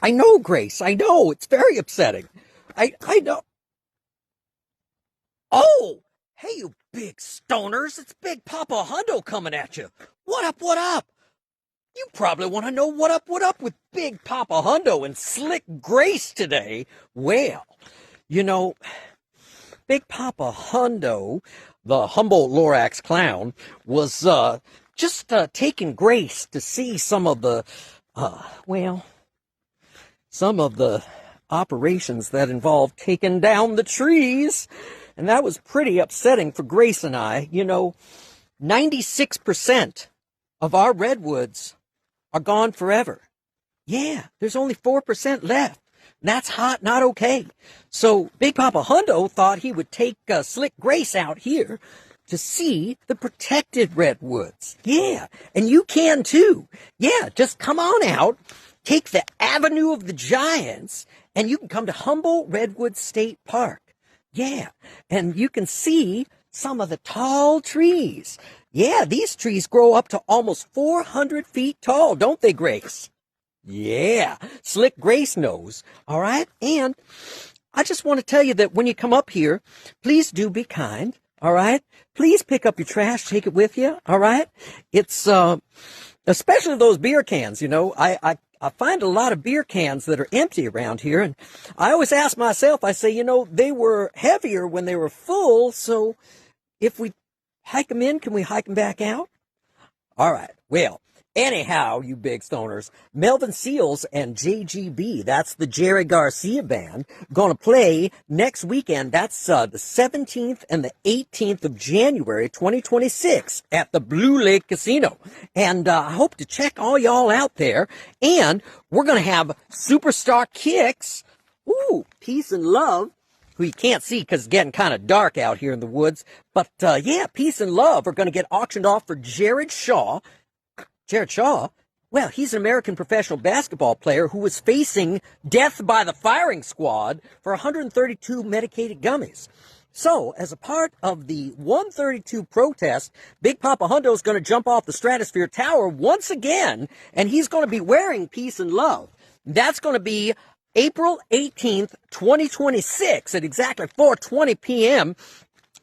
I know, Grace. I know. It's very upsetting. I know. Oh, hey, you big stoners. It's Big Papa Hundo coming at you. What up, what up? You probably want to know what up with Big Papa Hundo and Slick Grace today. Well, you know, Big Papa Hundo, the Humboldt Lorax clown, was just taking Grace to see some of the, well, some of the operations that involved taking down the trees. And that was pretty upsetting for Grace and I. 96% of our redwoods are gone forever. Yeah, there's only 4% left. That's hot, not okay. So Big Papa Hundo thought he would take Slick Grace out here to see the protected redwoods. Yeah, and you can too. Yeah, just come on out, take the Avenue of the Giants, and you can come to Humboldt Redwood State Park. Yeah, and you can see some of the tall trees. Yeah, these trees grow up to almost 400 feet tall, don't they, Grace? Yeah, Slick Grace knows, all right? And I just want to tell you that when you come up here, please do be kind, all right? Please pick up your trash, take it with you, all right? It's, especially those beer cans, I find a lot of beer cans that are empty around here, and I always ask myself, I say, they were heavier when they were full, so if we hike them in, can we hike them back out? All right, well, anyhow, you big stoners, Melvin Seals and JGB, that's the Jerry Garcia band, gonna play next weekend. That's the 17th and the 18th of January, 2026 at the Blue Lake Casino. And I hope to check all y'all out there. And we're gonna have Superstar Kicks, Peace and Love, who you can't see because it's getting kind of dark out here in the woods. But yeah, Peace and Love are gonna get auctioned off for Jared Shaw. Jared Shaw, well, he's an American professional basketball player who was facing death by the firing squad for 132 medicated gummies. So, as a part of the 132 protest, Big Papa Hundo is going to jump off the Stratosphere Tower once again, and he's going to be wearing Peace and Love. That's going to be April 18th, 2026 at exactly 4:20 p.m.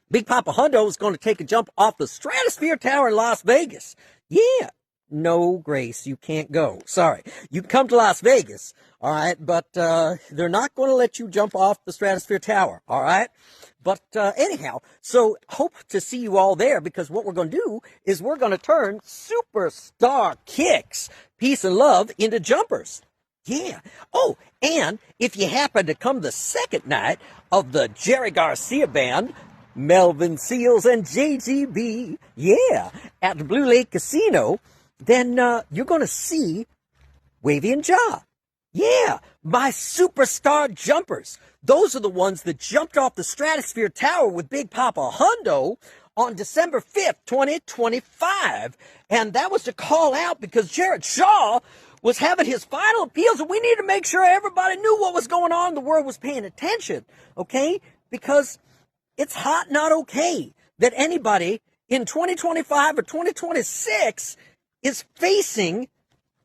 Big Papa Hundo is going to take a jump off the Stratosphere Tower in Las Vegas. Yeah. No, Grace, you can't go. Sorry. You can come to Las Vegas, all right, but they're not going to let you jump off the Stratosphere Tower, all right? But anyhow, so hope to see you all there, because what we're going to do is we're going to turn Superstar Kicks, Peace and Love, into jumpers. Yeah. Oh, and if you happen to come the second night of the Jerry Garcia Band, Melvin Seals and JGB, yeah, at the Blue Lake Casino, then you're going to see Wavy and Jaw. Yeah, my superstar jumpers. Those are the ones that jumped off the Stratosphere Tower with Big Papa Hundo on December 5th, 2025. And that was to call out because Jared Shaw was having his final appeals, and we needed to make sure everybody knew what was going on, the world was paying attention, okay? Because it's hot, not okay that anybody in 2025 or 2026 is facing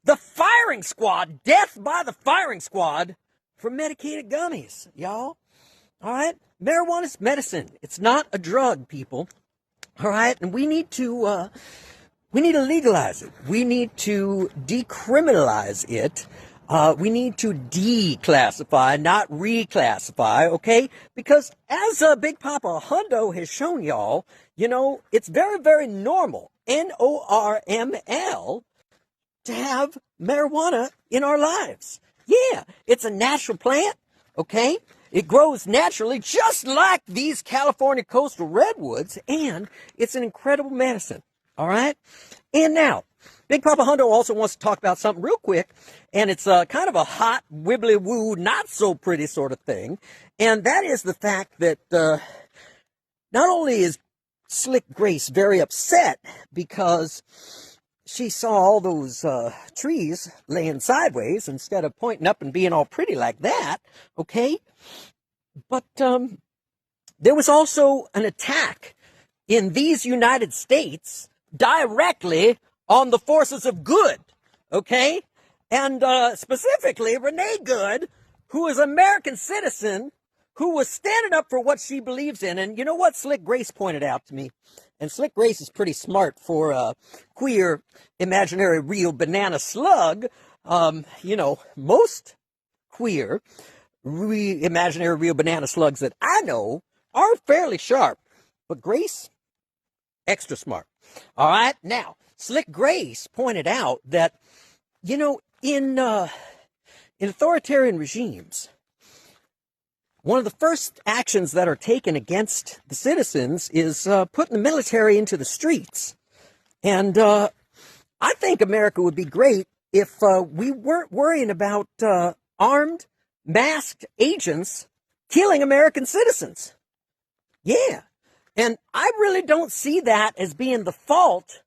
the firing squad, death by the firing squad for medicated gummies, y'all. All right? Marijuana's medicine. It's not a drug, people. All right? And we need to legalize it. We need to decriminalize it. We need to declassify, not reclassify, okay? Because as Big Papa Hundo has shown y'all, it's very, very normal, NORML, to have marijuana in our lives. Yeah, it's a natural plant, okay? It grows naturally just like these California coastal redwoods, and it's an incredible medicine, all right? And now, Big Papa Hundo also wants to talk about something real quick, and it's kind of a hot, wibbly-woo, not-so-pretty sort of thing, and that is the fact that not only is Slick Grace very upset because she saw all those trees laying sideways instead of pointing up and being all pretty like that, okay? But there was also an attack in these United States directly on the forces of good, okay? And specifically, Renee Good, who is an American citizen, who was standing up for what she believes in. And you know what Slick Grace pointed out to me? And Slick Grace is pretty smart for a queer, imaginary, real banana slug. Most queer, imaginary, real banana slugs that I know are fairly sharp. But Grace, extra smart. All right? Now, Slick Grace pointed out that, in authoritarian regimes, one of the first actions that are taken against the citizens is putting the military into the streets. And I think America would be great if we weren't worrying about armed, masked agents killing American citizens. Yeah. And I really don't see that as being the fault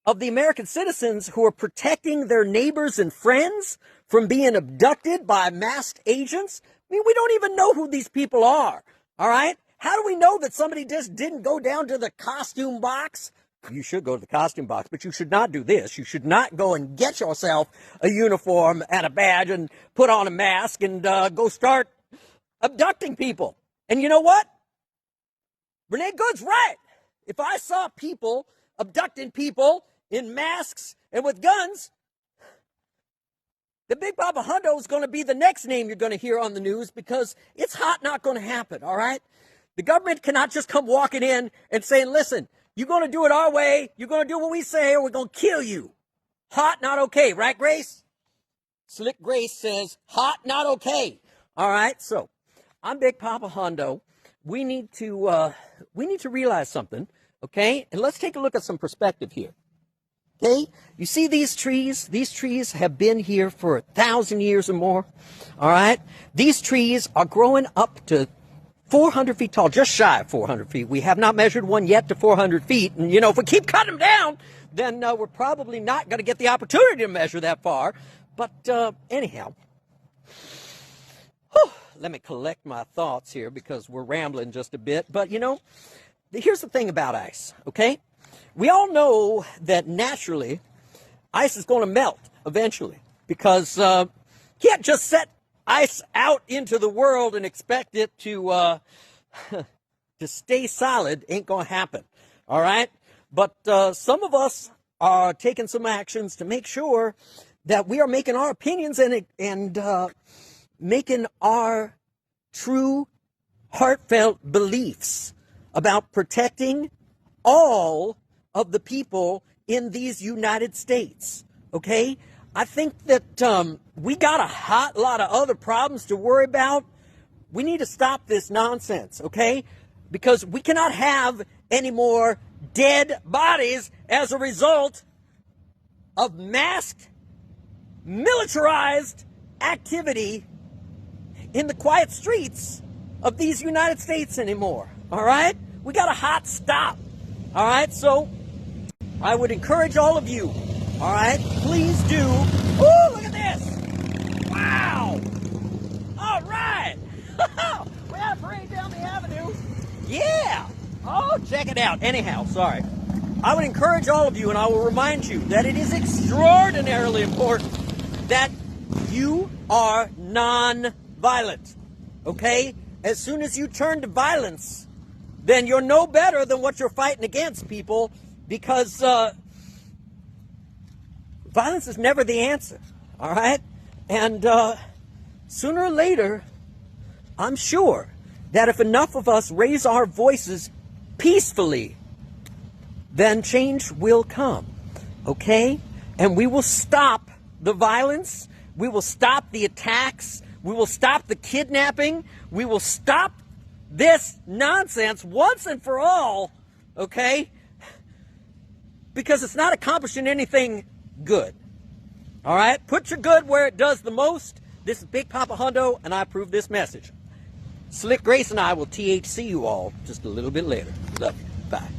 of the American citizens who are protecting their neighbors and friends from being abducted by masked agents. I mean, we don't even know who these people are, all right? How do we know that somebody just didn't go down to the costume box? You should go to the costume box, but you should not do this. You should not go and get yourself a uniform and a badge and put on a mask and go start abducting people. And you know what? Renee Good's right. If I saw people abducting people in masks and with guns, the Big Papa Hundo is going to be the next name you're going to hear on the news, because it's hot not going to happen, all right? The government cannot just come walking in and saying, listen, you're going to do it our way, you're going to do what we say, or we're going to kill you. Hot, not okay, right, Grace? Slick Grace says, hot, not okay. All right, so I'm Big Papa Hundo. We need to realize something, okay? And let's take a look at some perspective here. Okay, you see these trees? These trees have been here for 1,000 years or more. All right, these trees are growing up to 400 feet tall, just shy of 400 feet. We have not measured one yet to 400 feet. And, if we keep cutting them down, then we're probably not going to get the opportunity to measure that far. But anyhow, let me collect my thoughts here because we're rambling just a bit. But, here's the thing about ice, okay? We all know that naturally ice is going to melt eventually, because you can't just set ice out into the world and expect it to stay solid. Ain't going to happen, all right? But some of us are taking some actions to make sure that we are making our opinions and making our true, heartfelt beliefs about protecting all of the people in these United States, okay? I think that we got a hot lot of other problems to worry about. We need to stop this nonsense, okay? Because we cannot have any more dead bodies as a result of masked, militarized activity in the quiet streets of these United States anymore, all right? We got a hot stop, all right? So I would encourage all of you, all right, please do. Ooh, look at this. Wow. All right. We had a parade down the avenue. Yeah. Oh, check it out. Anyhow, sorry. I would encourage all of you, and I will remind you that it is extraordinarily important that you are non-violent, okay? As soon as you turn to violence, then you're no better than what you're fighting against, people. Because violence is never the answer, all right? And sooner or later, I'm sure that if enough of us raise our voices peacefully, then change will come, okay? And we will stop the violence, we will stop the attacks, we will stop the kidnapping, we will stop this nonsense once and for all, okay? Because it's not accomplishing anything good. All right? Put your good where it does the most. This is Big Papa Hundo, and I approve this message. Slick Grace and I will THC you all just a little bit later. Love you. Bye.